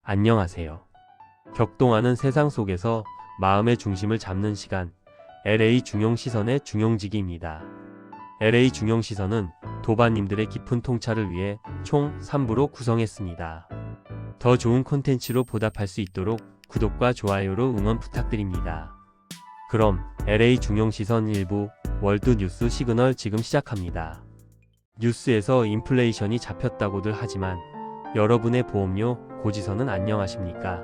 안녕하세요. 격동하는 세상 속에서 마음의 중심을 잡는 시간, LA 중용시선의 중용지기입니다. LA 중용시선은 도반님들의 깊은 통찰을 위해 총 3부로 구성했습니다. 더 좋은 콘텐츠로 보답할 수 있도록 구독과 좋아요로 응원 부탁드립니다. 그럼 LA 중용시선 1부 월드 뉴스 시그널 지금 시작합니다. 뉴스에서 인플레이션이 잡혔다고들 하지만 여러분의 보험료 고지서는 안녕하십니까?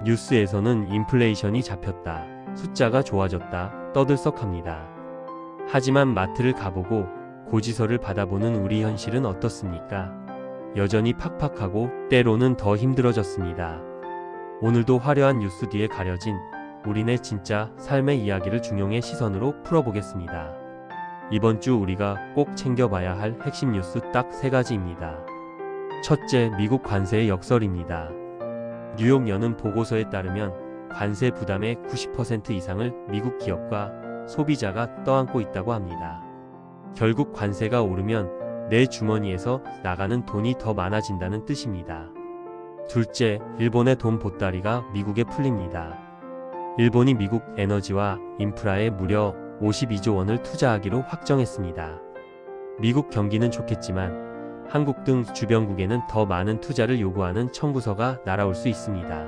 뉴스에서는 인플레이션이 잡혔다, 숫자가 좋아졌다 떠들썩합니다. 하지만 마트를 가보고 고지서를 받아보는 우리 현실은 어떻습니까? 여전히 팍팍하고 때로는 더 힘들어졌습니다. 오늘도 화려한 뉴스 뒤에 가려진 우리네 진짜 삶의 이야기를 중용의 시선으로 풀어보겠습니다. 이번 주 우리가 꼭 챙겨봐야 할 핵심 뉴스 딱 3가지입니다. 첫째, 미국 관세의 역설입니다. 뉴욕 여는 보고서에 따르면 관세 부담의 90% 이상을 미국 기업과 소비자가 떠안고 있다고 합니다. 결국 관세가 오르면 내 주머니에서 나가는 돈이 더 많아진다는 뜻입니다. 둘째, 일본의 돈 보따리가 미국에 풀립니다. 일본이 미국 에너지와 인프라에 무려 52조 원을 투자하기로 확정했습니다. 미국 경기는 좋겠지만 한국 등 주변국에는 더 많은 투자를 요구하는 청구서가 날아올 수 있습니다.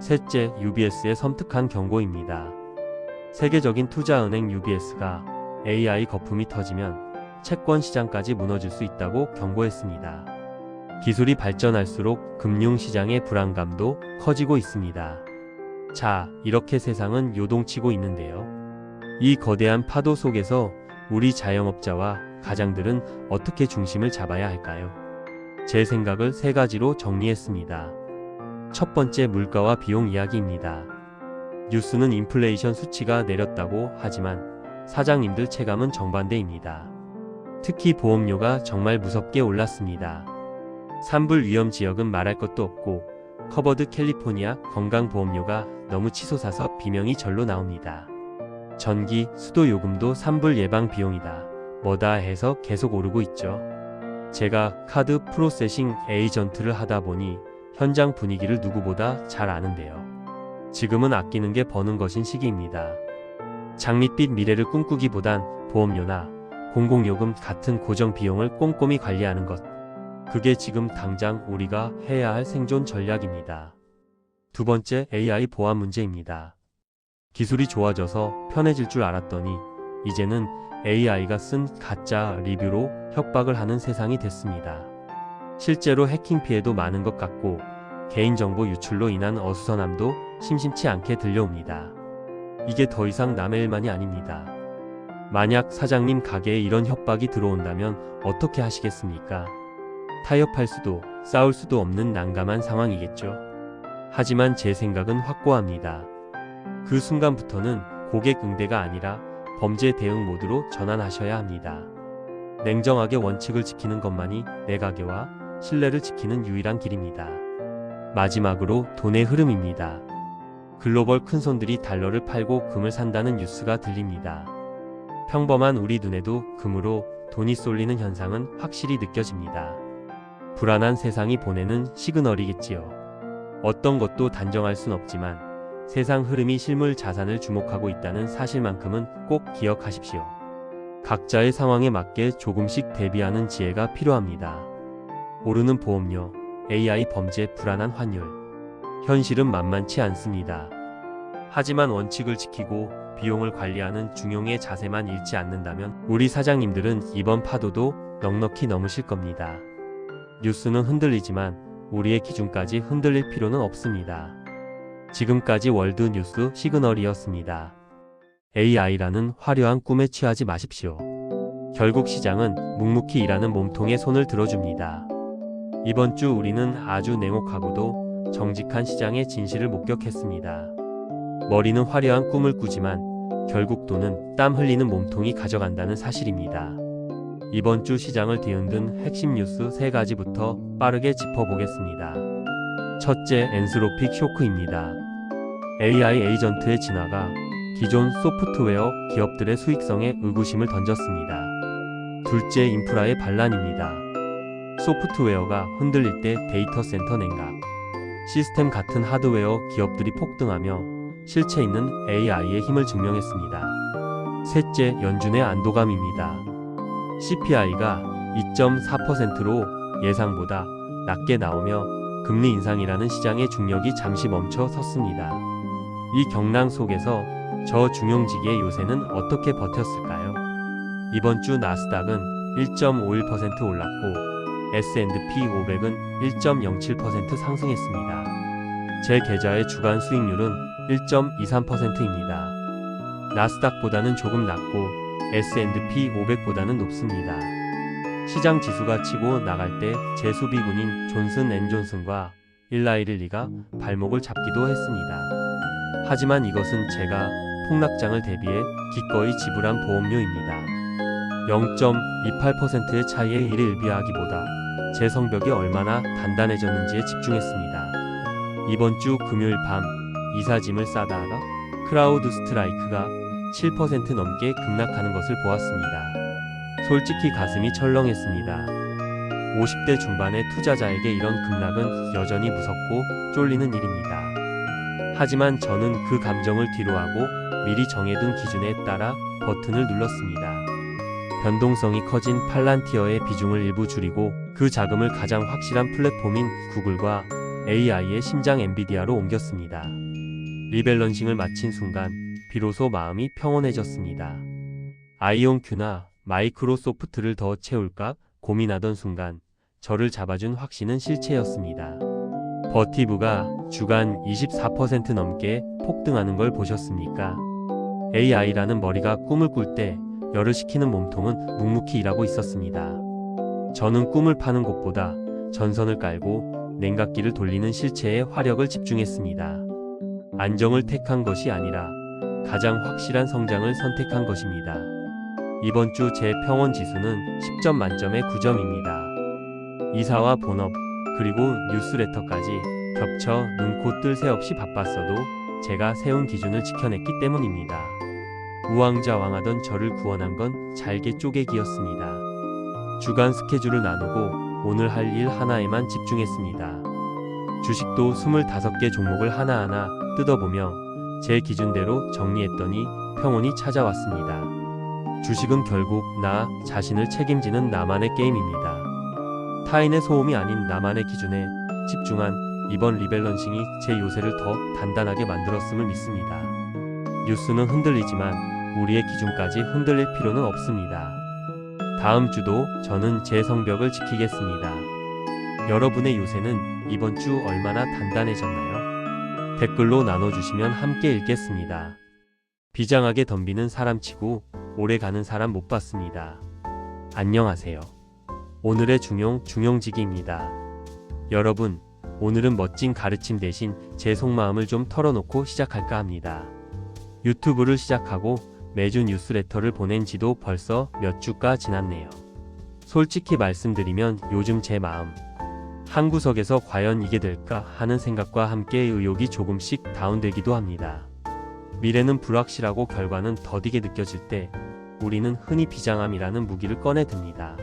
셋째, UBS의 섬뜩한 경고입니다. 세계적인 투자은행 UBS가 AI 거품이 터지면 채권 시장까지 무너질 수 있다고 경고했습니다. 기술이 발전할수록 금융시장의 불안감도 커지고 있습니다. 자, 이렇게 세상은 요동치고 있는데요. 이 거대한 파도 속에서 우리 자영업자와 가장들은 어떻게 중심을 잡아야 할까요? 제 생각을 3가지로 정리했습니다. 첫 번째, 물가와 비용 이야기입니다. 뉴스는 인플레이션 수치가 내렸다고 하지만 사장님들 체감은 정반대입니다. 특히 보험료가 정말 무섭게 올랐습니다. 산불 위험 지역은 말할 것도 없고 커버드 캘리포니아 건강보험료가 너무 치솟아서 비명이 절로 나옵니다. 전기, 수도 요금도 산불 예방 비용이다, 뭐다 해서 계속 오르고 있죠. 제가 카드 프로세싱 에이전트를 하다 보니 현장 분위기를 누구보다 잘 아는데요. 지금은 아끼는 게 버는 것인 시기입니다. 장밋빛 미래를 꿈꾸기보단 보험료나 공공요금 같은 고정 비용을 꼼꼼히 관리하는 것, 그게 지금 당장 우리가 해야 할 생존 전략입니다. 두 번째, AI 보안 문제입니다. 기술이 좋아져서 편해질 줄 알았더니 이제는 AI가 쓴 가짜 리뷰로 협박을 하는 세상이 됐습니다. 실제로 해킹 피해도 많은 것 같고 개인정보 유출로 인한 어수선함도 심심치 않게 들려옵니다. 이게 더 이상 남의 일만이 아닙니다. 만약 사장님 가게에 이런 협박이 들어온다면 어떻게 하시겠습니까? 타협할 수도 싸울 수도 없는 난감한 상황이겠죠. 하지만 제 생각은 확고합니다. 그 순간부터는 고객 응대가 아니라 범죄 대응 모드로 전환하셔야 합니다. 냉정하게 원칙을 지키는 것만이 내 가게와 신뢰를 지키는 유일한 길입니다. 마지막으로 돈의 흐름입니다. 글로벌 큰손들이 달러를 팔고 금을 산다는 뉴스가 들립니다. 평범한 우리 눈에도 금으로 돈이 쏠리는 현상은 확실히 느껴집니다. 불안한 세상이 보내는 시그널이겠지요. 어떤 것도 단정할 순 없지만 세상 흐름이 실물 자산을 주목하고 있다는 사실만큼은 꼭 기억하십시오. 각자의 상황에 맞게 조금씩 대비하는 지혜가 필요합니다. 오르는 보험료, AI 범죄, 불안한 환율. 현실은 만만치 않습니다. 하지만 원칙을 지키고 비용을 관리하는 중용의 자세만 잃지 않는다면 우리 사장님들은 이번 파도도 넉넉히 넘으실 겁니다. 뉴스는 흔들리지만 우리의 기준까지 흔들릴 필요는 없습니다. 지금까지 월드 뉴스 시그널이었습니다. AI라는 화려한 꿈에 취하지 마십시오. 결국 시장은 묵묵히 일하는 몸통에 손을 들어줍니다. 이번 주 우리는 아주 냉혹하고도 정직한 시장의 진실을 목격했습니다. 머리는 화려한 꿈을 꾸지만 결국 돈은 땀 흘리는 몸통이 가져간다는 사실입니다. 이번 주 시장을 뒤흔든 핵심 뉴스 3가지부터 빠르게 짚어보겠습니다. 첫째, 엔스로픽 쇼크입니다. AI 에이전트의 진화가 기존 소프트웨어 기업들의 수익성에 의구심을 던졌습니다. 둘째, 인프라의 반란입니다. 소프트웨어가 흔들릴 때 데이터 센터 냉각, 시스템 같은 하드웨어 기업들이 폭등하며 실체 있는 AI의 힘을 증명했습니다. 셋째, 연준의 안도감입니다. CPI가 2.4%로 예상보다 낮게 나오며 금리 인상이라는 시장의 중력이 잠시 멈춰 섰습니다. 이 경랑 속에서 저중용지기의 요새는 어떻게 버텼을까요? 이번 주 나스닥은 1.51% 올랐고 S&P 500은 1.07% 상승했습니다. 제 계좌의 주간 수익률은 1.23%입니다. 나스닥보다는 조금 낮고 S&P 500보다는 높습니다. 시장 지수가 치고 나갈 때 제 수비군인 존슨앤존슨과 일라이릴리가 발목을 잡기도 했습니다. 하지만 이것은 제가 폭락장을 대비해 기꺼이 지불한 보험료입니다. 0.28%의 차이에 이를 일비하기보다 제 성벽이 얼마나 단단해졌는지에 집중했습니다. 이번 주 금요일 밤 이사짐을 싸다가 크라우드 스트라이크가 7% 넘게 급락하는 것을 보았습니다. 솔직히 가슴이 철렁했습니다. 50대 중반의 투자자에게 이런 급락은 여전히 무섭고 쫄리는 일입니다. 하지만 저는 그 감정을 뒤로하고 미리 정해둔 기준에 따라 버튼을 눌렀습니다. 변동성이 커진 팔란티어의 비중을 일부 줄이고 그 자금을 가장 확실한 플랫폼인 구글과 AI의 심장 엔비디아로 옮겼습니다. 리밸런싱을 마친 순간 비로소 마음이 평온해졌습니다. 아이온큐나 마이크로소프트를 더 채울까 고민하던 순간 저를 잡아준 확신은 실체였습니다. 버티브가 주간 24% 넘게 폭등하는 걸 보셨습니까? AI라는 머리가 꿈을 꿀 때 열을 식히는 몸통은 묵묵히 일하고 있었습니다. 저는 꿈을 파는 곳보다 전선을 깔고 냉각기를 돌리는 실체에 화력을 집중했습니다. 안정을 택한 것이 아니라 가장 확실한 성장을 선택한 것입니다. 이번 주 제 평온 지수는 10점 만점에 9점입니다. 이사와 본업, 그리고 뉴스레터까지 겹쳐 눈코 뜰 새 없이 바빴어도 제가 세운 기준을 지켜냈기 때문입니다. 우왕좌왕하던 저를 구원한 건 잘게 쪼개기였습니다. 주간 스케줄을 나누고 오늘 할 일 하나에만 집중했습니다. 주식도 25개 종목을 하나하나 뜯어보며 제 기준대로 정리했더니 평온이 찾아왔습니다. 주식은 결국 나 자신을 책임지는 나만의 게임입니다. 타인의 소음이 아닌 나만의 기준에 집중한 이번 리밸런싱이 제 요새를 더 단단하게 만들었음을 믿습니다. 뉴스는 흔들리지만 우리의 기준까지 흔들릴 필요는 없습니다. 다음 주도 저는 제 성벽을 지키겠습니다. 여러분의 요새는 이번 주 얼마나 단단해졌나요? 댓글로 나눠주시면 함께 읽겠습니다. 비장하게 덤비는 사람치고 오래 가는 사람 못 봤습니다. 안녕하세요. 오늘의 중용지기입니다. 여러분, 오늘은 멋진 가르침 대신 제 속마음을 좀 털어놓고 시작할까 합니다. 유튜브를 시작하고 매주 뉴스레터를 보낸 지도 벌써 몇 주가 지났네요. 솔직히 말씀드리면 요즘 제 마음 한 구석에서 과연 이게 될까 하는 생각과 함께 의욕이 조금씩 다운되기도 합니다. 미래는 불확실하고 결과는 더디게 느껴질 때 우리는 흔히 비장함이라는 무기를 꺼내 듭니다.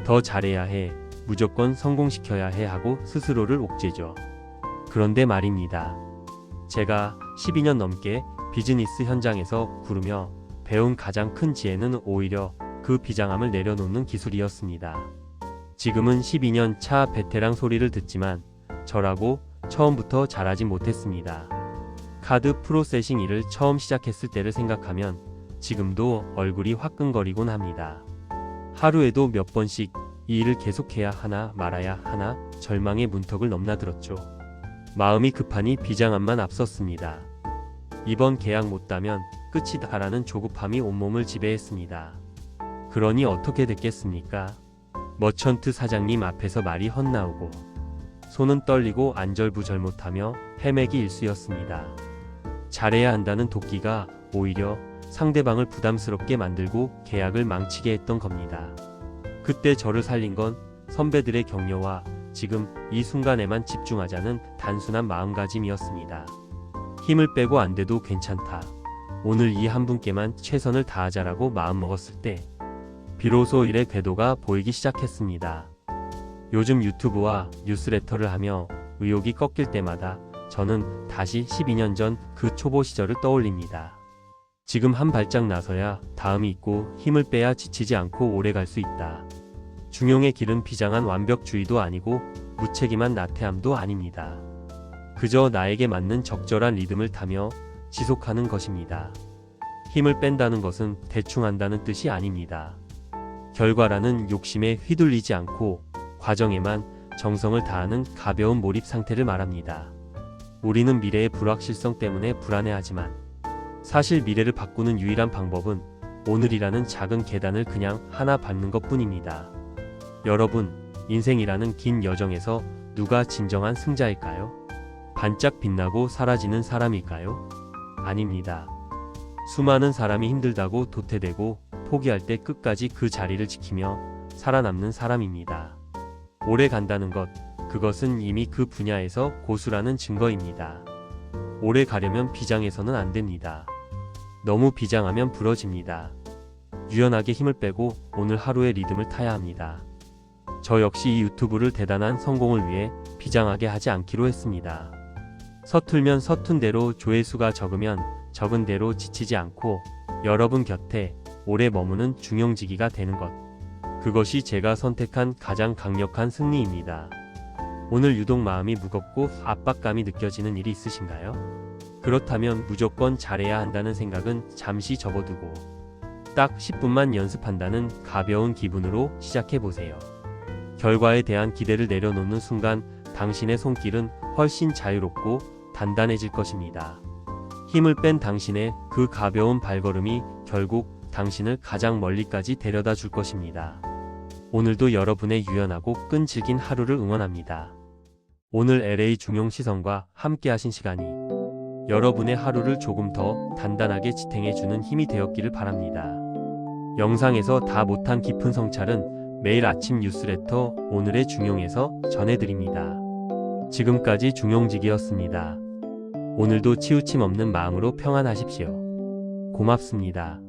더 잘해야 해, 무조건 성공시켜야 해 하고 스스로를 옥죄죠. 그런데 말입니다. 제가 12년 넘게 비즈니스 현장에서 구르며 배운 가장 큰 지혜는 오히려 그 비장함을 내려놓는 기술이었습니다. 지금은 12년 차 베테랑 소리를 듣지만 저라고 처음부터 잘하지 못했습니다. 카드 프로세싱 일을 처음 시작했을 때를 생각하면 지금도 얼굴이 화끈거리곤 합니다. 하루에도 몇 번씩 이 일을 계속해야 하나 말아야 하나 절망의 문턱을 넘나들었죠. 마음이 급하니 비장함만 앞섰습니다. 이번 계약 못 따면 끝이다라는 조급함이 온몸을 지배했습니다. 그러니 어떻게 됐겠습니까? 머천트 사장님 앞에서 말이 헛나오고 손은 떨리고 안절부절 못하며 헤매기 일쑤였습니다. 잘해야 한다는 도끼가 오히려 상대방을 부담스럽게 만들고 계약을 망치게 했던 겁니다. 그때 저를 살린 건 선배들의 격려와 지금 이 순간에만 집중하자는 단순한 마음가짐이었습니다. 힘을 빼고 안 돼도 괜찮다. 오늘 이 한 분께만 최선을 다하자라고 마음먹었을 때 비로소 일의 궤도가 보이기 시작했습니다. 요즘 유튜브와 뉴스레터를 하며 의욕이 꺾일 때마다 저는 다시 12년 전 그 초보 시절을 떠올립니다. 지금 한 발짝 나서야 다음이 있고 힘을 빼야 지치지 않고 오래 갈 수 있다. 중용의 길은 비장한 완벽주의도 아니고 무책임한 나태함도 아닙니다. 그저 나에게 맞는 적절한 리듬을 타며 지속하는 것입니다. 힘을 뺀다는 것은 대충 한다는 뜻이 아닙니다. 결과라는 욕심에 휘둘리지 않고 과정에만 정성을 다하는 가벼운 몰입 상태를 말합니다. 우리는 미래의 불확실성 때문에 불안해하지만 사실 미래를 바꾸는 유일한 방법은 오늘이라는 작은 계단을 그냥 하나 밟는 것뿐입니다. 여러분, 인생이라는 긴 여정에서 누가 진정한 승자일까요? 반짝 빛나고 사라지는 사람일까요? 아닙니다. 수많은 사람이 힘들다고 도태되고 포기할 때 끝까지 그 자리를 지키며 살아남는 사람입니다. 오래 간다는 것, 그것은 이미 그 분야에서 고수라는 증거입니다. 오래 가려면 비장해서는 안 됩니다. 너무 비장하면 부러집니다. 유연하게 힘을 빼고 오늘 하루의 리듬을 타야 합니다. 저 역시 이 유튜브를 대단한 성공을 위해 비장하게 하지 않기로 했습니다. 서툴면 서툰 대로 조회수가 적으면 적은 대로 지치지 않고 여러분 곁에 오래 머무는 중용지기가 되는 것. 그것이 제가 선택한 가장 강력한 승리입니다. 오늘 유독 마음이 무겁고 압박감이 느껴지는 일이 있으신가요? 그렇다면 무조건 잘해야 한다는 생각은 잠시 접어두고 딱 10분만 연습한다는 가벼운 기분으로 시작해보세요. 결과에 대한 기대를 내려놓는 순간 당신의 손길은 훨씬 자유롭고 단단해질 것입니다. 힘을 뺀 당신의 그 가벼운 발걸음이 결국 당신을 가장 멀리까지 데려다 줄 것입니다. 오늘도 여러분의 유연하고 끈질긴 하루를 응원합니다. 오늘 LA 중용시선과 함께 하신 시간이 여러분의 하루를 조금 더 단단하게 지탱해주는 힘이 되었기를 바랍니다. 영상에서 다 못한 깊은 성찰은 매일 아침 뉴스레터 오늘의 중용에서 전해드립니다. 지금까지 중용직이었습니다. 오늘도 치우침 없는 마음으로 평안하십시오. 고맙습니다.